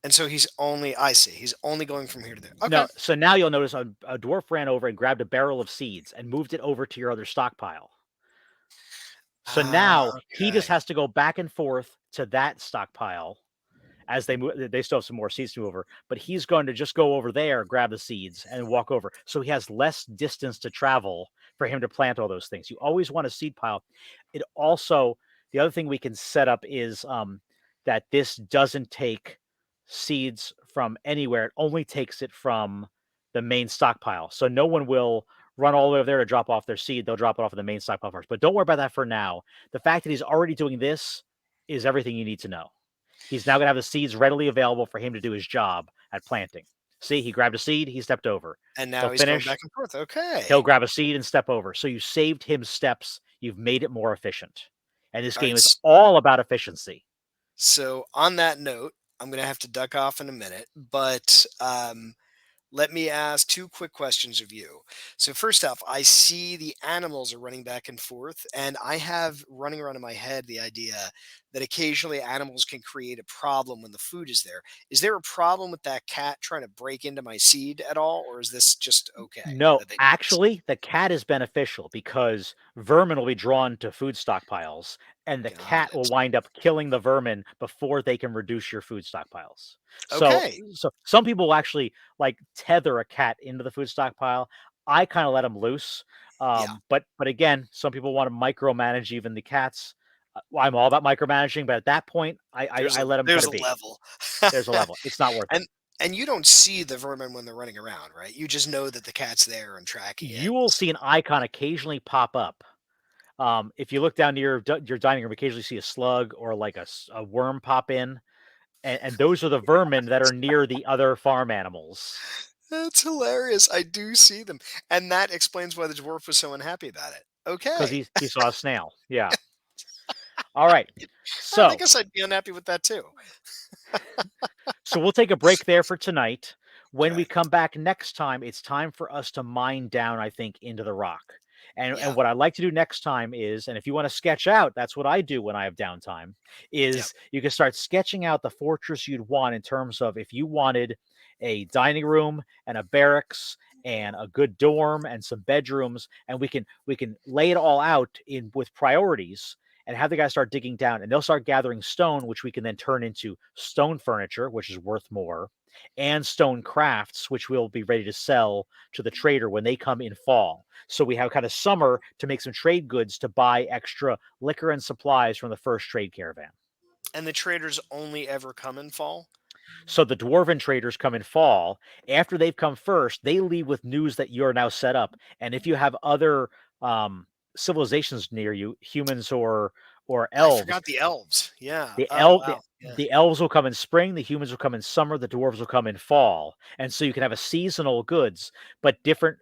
And so he's only, I see, he's only going from here to there. Okay. No, so now you'll notice a dwarf ran over and grabbed a barrel of seeds and moved it over to your other stockpile. So now he just Okay. has to go back and forth to that stockpile as they move. They still have some more seeds to move over, but he's going to just go over there, grab the seeds, and walk over. So he has less distance to travel for him to plant all those things. You always want a seed pile. It also, the other thing we can set up is that this doesn't take seeds from anywhere. It only takes it from the main stockpile. So no one will run all the way over there to drop off their seed. They'll drop it off of the main stockpile first. But don't worry about that for now. The fact that he's already doing this is everything you need to know. He's now going to have the seeds readily available for him to do his job at planting. See, he grabbed a seed, he stepped over. And He'll now he's going back finish, and forth. Okay. he'll grab a seed and step over. So you saved him steps. you've made it more efficient. And this All game right. is all about efficiency. So on that note, I'm gonna have to duck off in a minute, but let me ask two quick questions of you. So first off, I see the animals are running back and forth, and I have running around in my head the idea that occasionally animals can create a problem when the food is there. Is there a problem with that cat trying to break into my seed at all, or is this just okay No, that they do this? actually, the cat is beneficial because vermin will be drawn to food stockpiles, and the Got cat will it. wind up killing the vermin before they can reduce your food stockpiles. So, Okay. so some people will actually like tether a cat into the food stockpile. I kind of let them loose, Yeah. but again, some people want to micromanage even the cats. Well, I'm all about micromanaging, but at that point, I let them kind There's of a be. level. There's a level. It's not worth it. and and you don't see the vermin when they're running around, right? You just know that the cat's there and tracking it. You will see an icon occasionally pop up. If you look down to your dining room, occasionally see a slug or like a worm pop in, and those are the vermin that are near the other farm animals That's hilarious. I do see them, and that explains why the dwarf was so unhappy about it. because Okay. he saw a snail. Yeah. All right. I So guess I'd be unhappy with that too. So we'll take a break there for tonight. When we Okay. come back next time, it's time for us to mine down, I think, into the rock. And Yeah. what I'd like to do next time is, and if you want to sketch out, that's what I do when I have downtime, Yep. is you can start sketching out the fortress you'd want in terms of if you wanted a dining room and a barracks and a good dorm and some bedrooms, and we can lay it all out in with priorities and have the guys start digging down and they'll start gathering stone, which we can then turn into stone furniture, which is worth more, and stone crafts, which we'll be ready to sell to the trader when they come in fall. So we have kind of summer to make some trade goods to buy extra liquor and supplies from the first trade caravan. And the traders only ever come in fall. So the dwarven traders come in fall. After they've come first, they leave with news that you're now set up. And if you have other civilizations near you, humans or I elves, forgot the elves. Yeah. The Oh el the wow. Yeah. the elves will come in spring, the humans will come in summer, the dwarves will come in fall, and so you can have a seasonal goods, but different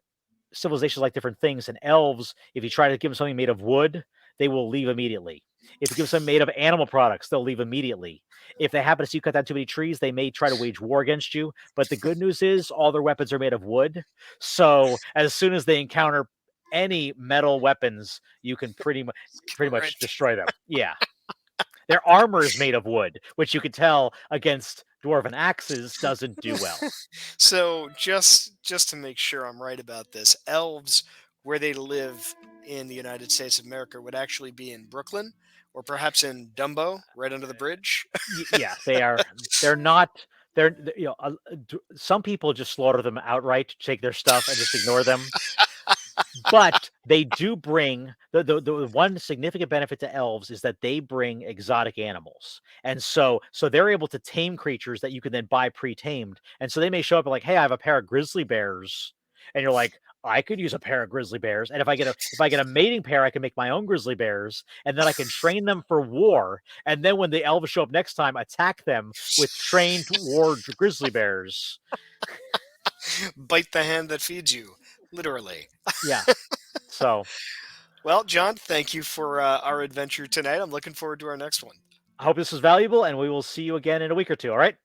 civilizations like different things, and elves, if you try to give them something made of wood, they will leave immediately. If you give them something made of animal products, they'll leave immediately. If they happen to see you cut down too many trees, they may try to wage war against you, but the good news is all their weapons are made of wood, so as soon as they encounter any metal weapons, you can pretty much Current. destroy them. Yeah. Their armor is made of wood, which you could tell against dwarven axes doesn't do well. So just to make sure I'm right about this, elves where they live in the United States of America would actually be in Brooklyn or perhaps in Dumbo, right under the bridge. Yeah, they are. They're not. Some people just slaughter them outright, take their stuff, and just ignore them. But they do bring the one significant benefit to elves is that they bring exotic animals. And so they're able to tame creatures that you can then buy pre-tamed. And so they may show up and like, "Hey, I have a pair of grizzly bears." And you're like, "I could use a pair of grizzly bears." And if I get a mating pair, I can make my own grizzly bears, and then I can train them for war. And then when the elves show up next time, attack them with trained war grizzly bears. Bite the hand that feeds you, literally. Yeah. So Well, John, thank you for our adventure tonight. I'm looking forward to our next one. I hope this was valuable, and we will see you again in a week or two. All right.